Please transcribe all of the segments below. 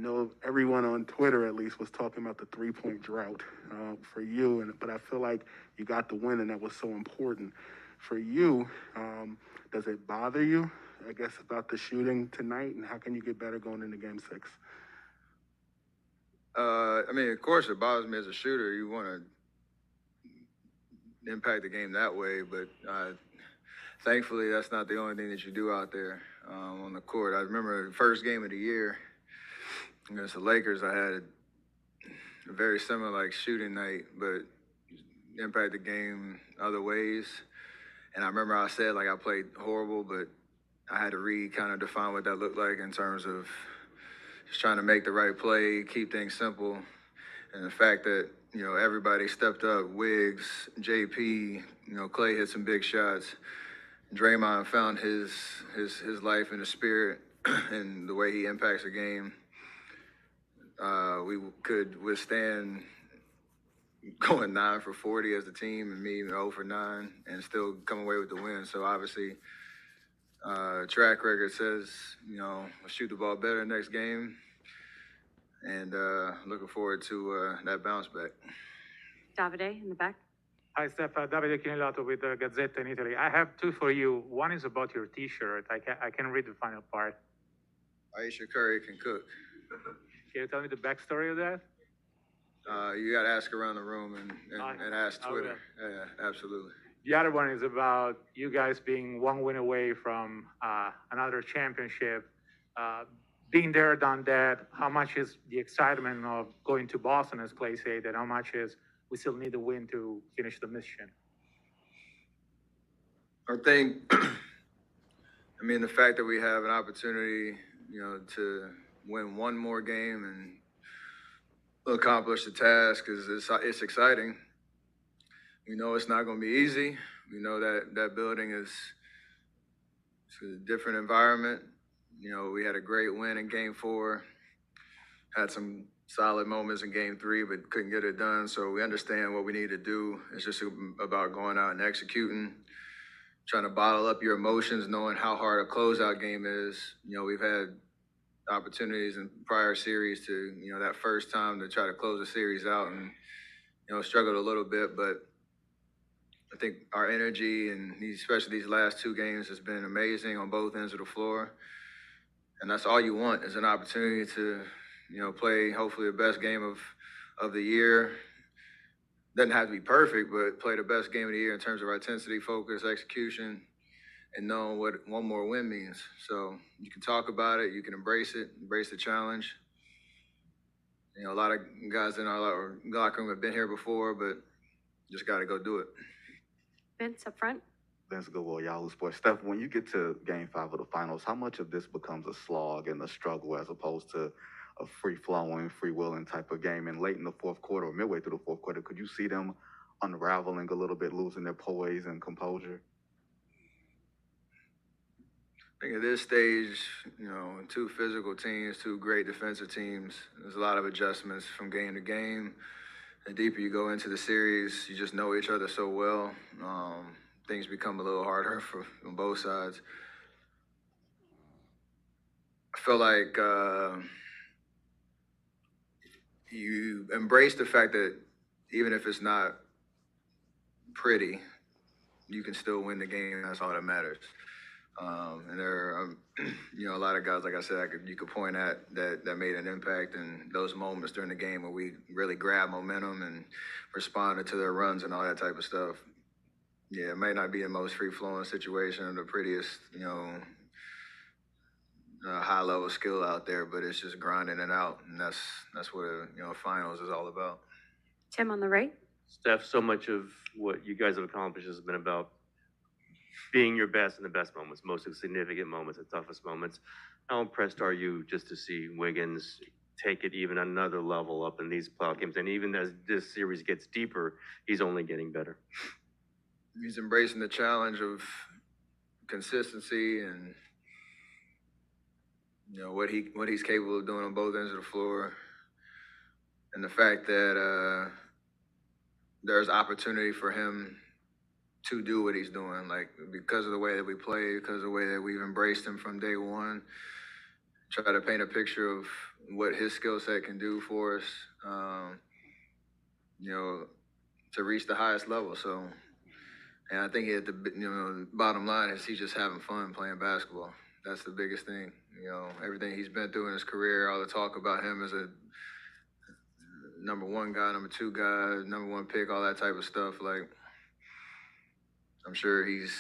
know everyone on Twitter at least was talking about the 3-point drought for you, but I feel like you got the win, and that was so important for you. Does it bother you, I guess, about the shooting tonight, and how can you get better going into Game 6? I mean, of course, it bothers me as a shooter. You want to impact the game that way, but thankfully, that's not the only thing that you do out there on the court. I remember the first game of the year against the Lakers, I had a very similar like shooting night, but impact the game other ways. And I remember I said like I played horrible, but I had to kind of define what that looked like in terms of just trying to make the right play, keep things simple, and the fact that everybody stepped up. Wiggs, JP, Clay hit some big shots. Draymond found his life and his spirit and the way he impacts the game. We could withstand going 9 for 40 as a team and me 0 for 9 and still come away with the win. So obviously, track record says, we'll shoot the ball better next game. And looking forward to that bounce back. Davide in the back. Hi, Steph. Davide Chinellato with the Gazzetta in Italy. I have two for you. One is about your T-shirt. I can read the final part. Ayesha Curry can cook. Can you tell me the backstory of that? You got to ask around the room and ask Twitter. Yeah, absolutely. The other one is about you guys being one win away from another championship. Being there, done that, how much is the excitement of going to Boston, as Clay said, and how much is we still need a win to finish the mission? I think, the fact that we have an opportunity, to win one more game and accomplish the task it's exciting. We know it's not going to be easy. We know that building is a different environment. We had a great win in Game 4, had some solid moments in Game 3, but couldn't get it done. So we understand what we need to do. It's just about going out and executing, trying to bottle up your emotions, knowing how hard a closeout game is. We've had opportunities in prior series to, that first time to try to close the series out and, struggled a little bit, but I think our energy and especially these last two games has been amazing on both ends of the floor. And that's all you want is an opportunity to, play hopefully the best game of the year. Doesn't have to be perfect, but play the best game of the year in terms of our intensity, focus, execution, and knowing what one more win means. So you can talk about it, you can embrace it, embrace the challenge. A lot of guys in our locker room have been here before, but just got to go do it. Vince up front. Vince Goodwill, Yahoo Sports. Steph, when you get to Game 5 of the finals, how much of this becomes a slog and a struggle as opposed to a free-flowing, free-willing type of game? And late in the fourth quarter or midway through the fourth quarter, could you see them unraveling a little bit, losing their poise and composure? I think at this stage, two physical teams, two great defensive teams, there's a lot of adjustments from game to game. The deeper you go into the series, you just know each other so well. Things become a little harder from both sides. I feel like you embrace the fact that even if it's not pretty, you can still win the game. That's all that matters. And there are, a lot of guys, like I said, you could point at that made an impact in those moments during the game where we really grabbed momentum and responded to their runs and all that type of stuff. Yeah, it may not be the most free-flowing situation or the prettiest, high-level skill out there, but it's just grinding it out, and that's what finals is all about. Tim on the right. Steph, so much of what you guys have accomplished has been about being your best in the best moments, most significant moments, the toughest moments. How impressed are you just to see Wiggins take it even another level up in these playoff games? And even as this series gets deeper, he's only getting better. He's embracing the challenge of consistency and what he's capable of doing on both ends of the floor, and the fact that there's opportunity for him to do what he's doing, like because of the way that we play, because of the way that we've embraced him from day one. try to paint a picture of what his skill set can do for us, you know, to reach the highest level. So, and I think at the bottom line is he's just having fun playing basketball. That's the biggest thing. You know, everything he's been through in his career, all the talk about him as a number one guy, number two guy, number one pick, all that type of stuff. Like, I'm sure he's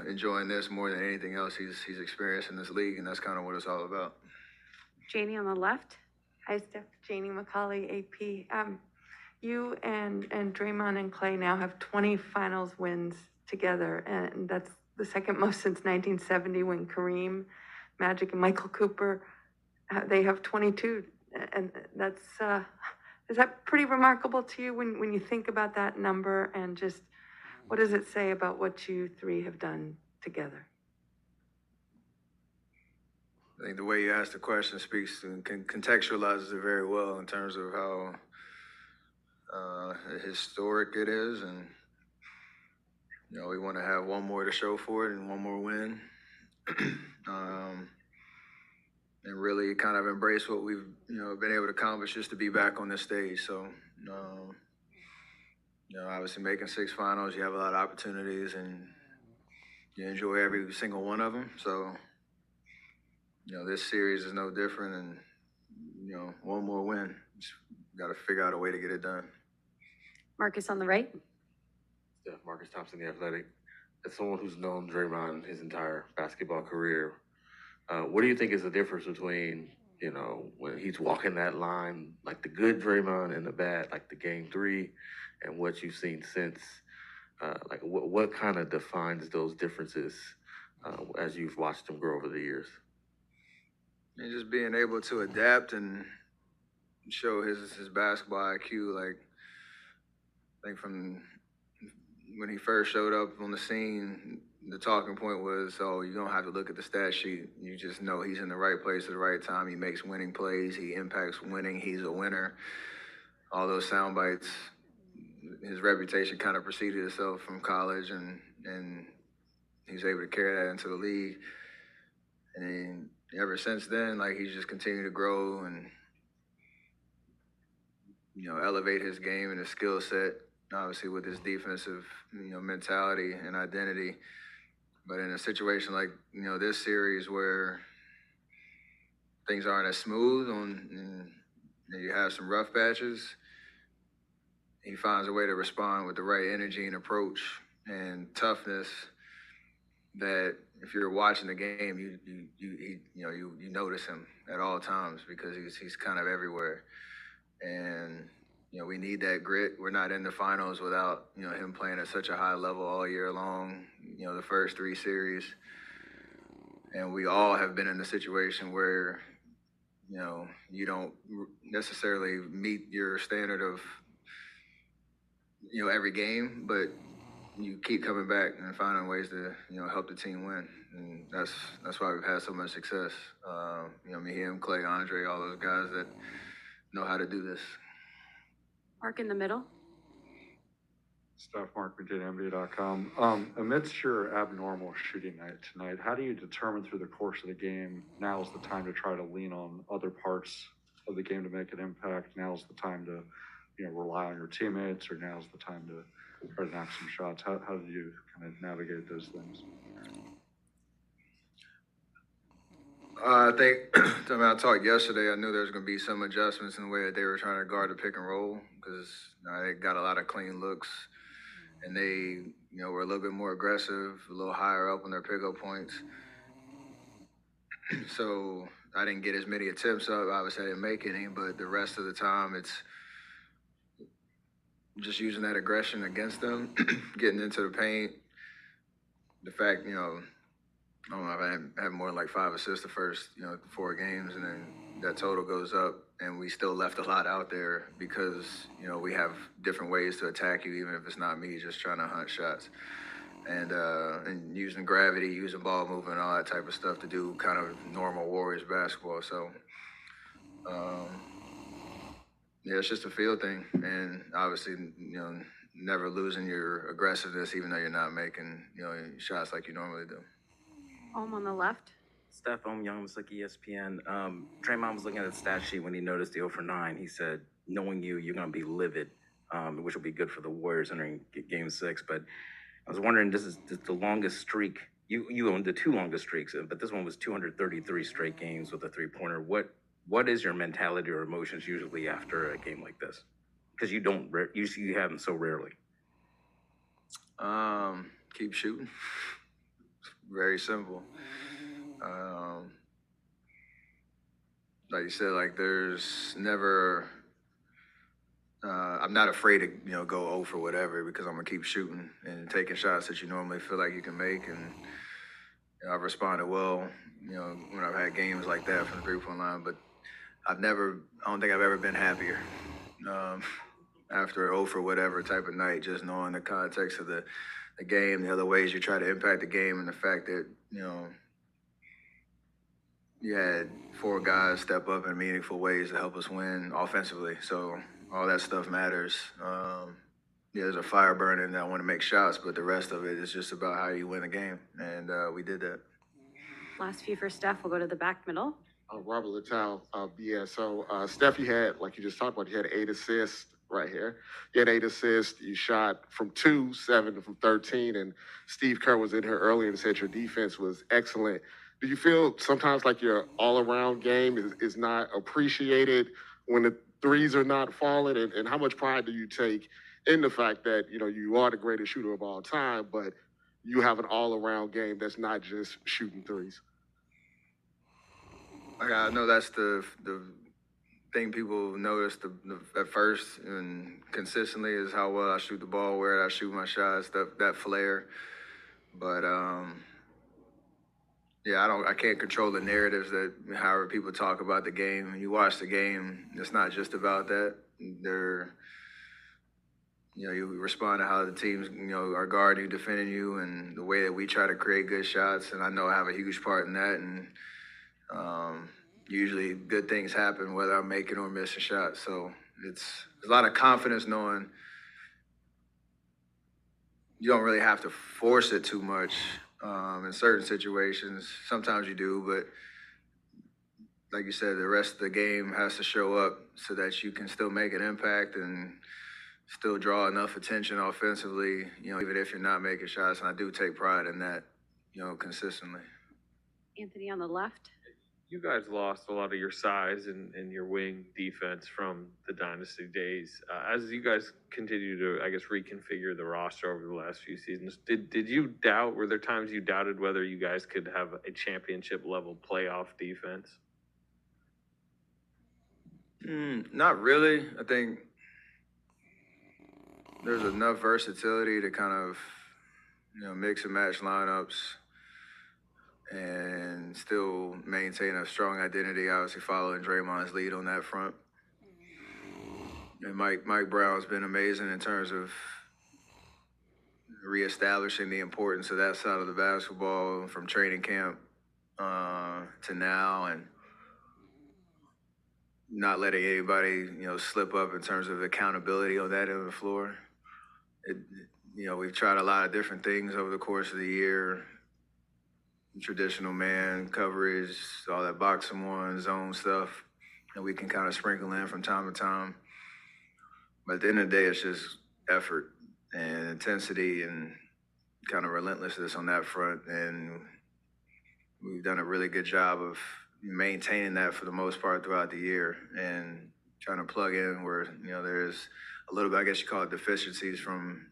enjoying this more than anything else he's experienced in this league, and that's kind of what it's all about. Janie on the left. Hi, Steph. Janie McCauley, AP. You and Draymond and Clay now have 20 finals wins together, and that's the second most since 1970 when Kareem, Magic, and Michael Cooper, they have 22. And that's, is that pretty remarkable to you when you think about that number, and just what does it say about what you three have done together? I think the way you ask the question speaks and contextualizes it very well in terms of how historic it is, and you know we want to have one more to show for it and one more win, and really kind of embrace what we've been able to accomplish just to be back on this stage. So obviously making 6 finals, you have a lot of opportunities and you enjoy every single one of them. So this series is no different, and one more win. Just got to figure out a way to get it done. Marcus on the right. Steph, Marcus Thompson, The Athletic. As someone who's known Draymond his entire basketball career, what do you think is the difference between, when he's walking that line, like the good Draymond and the bad, like the Game 3, and what you've seen since? Like what kind of defines those differences as you've watched him grow over the years? And just being able to adapt and show his basketball IQ. Like, I think from when he first showed up on the scene, the talking point was, oh, you don't have to look at the stat sheet. You just know he's in the right place at the right time. He makes winning plays. He impacts winning. He's a winner. All those sound bites. His reputation kind of preceded itself from college, and he's able to carry that into the league. And ever since then, like, he's just continued to grow and elevate his game and his skill set, obviously with his defensive, mentality and identity. But in a situation like, this series where things aren't as smooth and you have some rough patches, he finds a way to respond with the right energy and approach and toughness that if you're watching the game, you notice him at all times because he's kind of everywhere. And we need that grit. We're not in the finals without him playing at such a high level all year long. The first 3 series, and we all have been in the situation where you don't necessarily meet your standard of every game, but you keep coming back and finding ways to help the team win, and that's why we've had so much success. Me, him, Clay, Andre, all those guys that know how to do this. Mark in the middle. Steph, Mark, McDadeMBA.com. Amidst your abnormal shooting night tonight, how do you determine through the course of the game, now's the time to try to lean on other parts of the game to make an impact? Now's the time to, rely on your teammates, or now's the time to try to knock some shots? How do you kind of navigate those things? I think, I talked yesterday, I knew there was going to be some adjustments in the way that they were trying to guard the pick and roll, because they got a lot of clean looks, and they, were a little bit more aggressive, a little higher up on their pickup points. So I didn't get as many attempts up. Obviously, I didn't make any, but the rest of the time, it's just using that aggression against them, getting into the paint. The fact, I don't know if I had more than like 5 assists the first, 4 games, and then that total goes up, and we still left a lot out there because, we have different ways to attack you, even if it's not me just trying to hunt shots. And using gravity, using ball movement, all that type of stuff to do kind of normal Warriors basketball. So, yeah, it's just a feel thing, and obviously, never losing your aggressiveness, even though you're not making, shots like you normally do. Home on the left. Steph, I'm Young Masuki, ESPN. Draymond was looking at the stat sheet when he noticed the 0 for 9. He said, knowing you, you're going to be livid, which will be good for the Warriors entering Game 6. But I was wondering, this is the longest streak. You owned the 2 longest streaks, but this one was 233 straight games with a three-pointer. What is your mentality or emotions usually after a game like this? Because you don't usually have them so rarely. Keep shooting. Very simple. Like you said, like there's never. I'm not afraid to go 0 for whatever because I'm gonna keep shooting and taking shots that you normally feel like you can make, and I've responded well. When I've had games like that from the 3-point line, but I don't think I've ever been happier after a 0 for whatever type of night, just knowing the context of the game, the other ways you try to impact the game, and the fact that, you had 4 guys step up in meaningful ways to help us win offensively. So all that stuff matters. There's a fire burning that I want to make shots, but the rest of it is just about how you win a game. And we did that. Last few for Steph. We'll go to the back middle. Robert Littal, So Steph, you had, like you just talked about, you had 8 assists right here. You had 8 assists. You shot from 2, 7 from 13, and Steve Kerr was in here earlier and said your defense was excellent. Do you feel sometimes like your all-around game is not appreciated when the threes are not falling? And how much pride do you take in the fact that, you are the greatest shooter of all time, but you have an all-around game that's not just shooting threes? I know that's the thing people notice at first and consistently is how well I shoot the ball, where I shoot my shots, that flair. But I can't control the narratives that however people talk about the game. When you watch the game, it's not just about that. You respond to how the teams, are guarding you, defending you, and the way that we try to create good shots. And I know I have a huge part in that. And usually good things happen whether I'm making or missing shots. So it's a lot of confidence knowing you don't really have to force it too much in certain situations. Sometimes you do, but like you said, the rest of the game has to show up so that you can still make an impact and still draw enough attention offensively, even if you're not making shots. And I do take pride in that, consistently. Anthony on the left. You guys lost a lot of your size and your wing defense from the dynasty days. As you guys continue to, I guess, reconfigure the roster over the last few seasons, did you doubt, were there times you doubted whether you guys could have a championship level playoff defense? Not really. I think there's enough versatility to kind of, mix and match lineups and still maintain a strong identity, obviously following Draymond's lead on that front. And Mike Brown's been amazing in terms of reestablishing the importance of that side of the basketball from training camp to now, and not letting anybody, slip up in terms of accountability on that end of the floor. We've tried a lot of different things over the course of the year. Traditional man coverage, all that boxing one, zone stuff that we can kind of sprinkle in from time to time. But at the end of the day, it's just effort and intensity and kind of relentlessness on that front. And we've done a really good job of maintaining that for the most part throughout the year and trying to plug in where, there's a little bit, I guess you call it deficiencies from,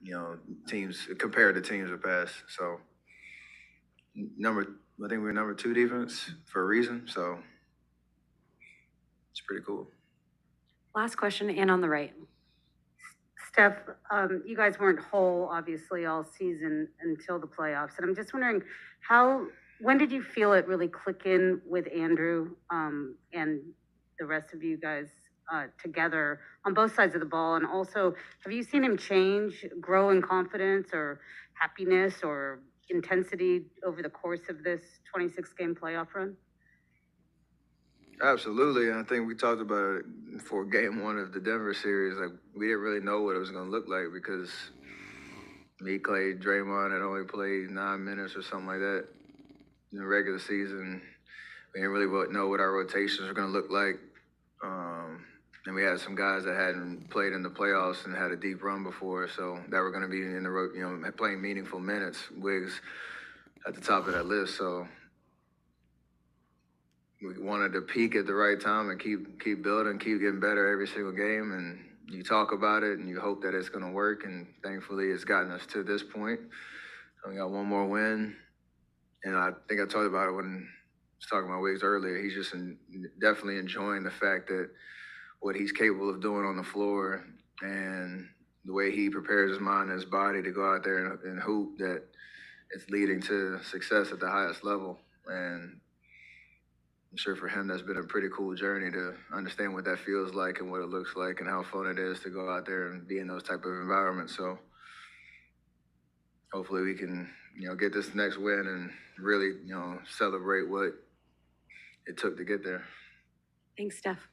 teams compared to teams of past. So I think we're number 2 defense for a reason. So it's pretty cool. Last question, and on the right. Steph, you guys weren't whole, obviously, all season until the playoffs. And I'm just wondering when did you feel it really click in with Andrew and the rest of you guys together on both sides of the ball? And also, have you seen him change, grow in confidence or happiness or intensity over the course of this 26-game playoff run? Absolutely. And I think we talked about it for game 1 of the Denver series. Like, we didn't really know what it was going to look like because me, Clay, Draymond had only played 9 minutes or something like that in the regular season. we didn't really know what our rotations were going to look like. And we had some guys that hadn't played in the playoffs and had a deep run before, so that were going to be in the playing meaningful minutes. Wiggs at the top of that list, so we wanted to peak at the right time and keep building, keep getting better every single game. And you talk about it and you hope that it's going to work. And thankfully, it's gotten us to this point. So we got one more win, and I think I talked about it when I was talking about Wiggs earlier. He's just definitely enjoying the fact that what he's capable of doing on the floor and the way he prepares his mind and his body to go out there and hoop, that it's leading to success at the highest level. And I'm sure for him, that's been a pretty cool journey to understand what that feels like and what it looks like and how fun it is to go out there and be in those type of environments. So hopefully we can, get this next win and really, celebrate what it took to get there. Thanks, Steph.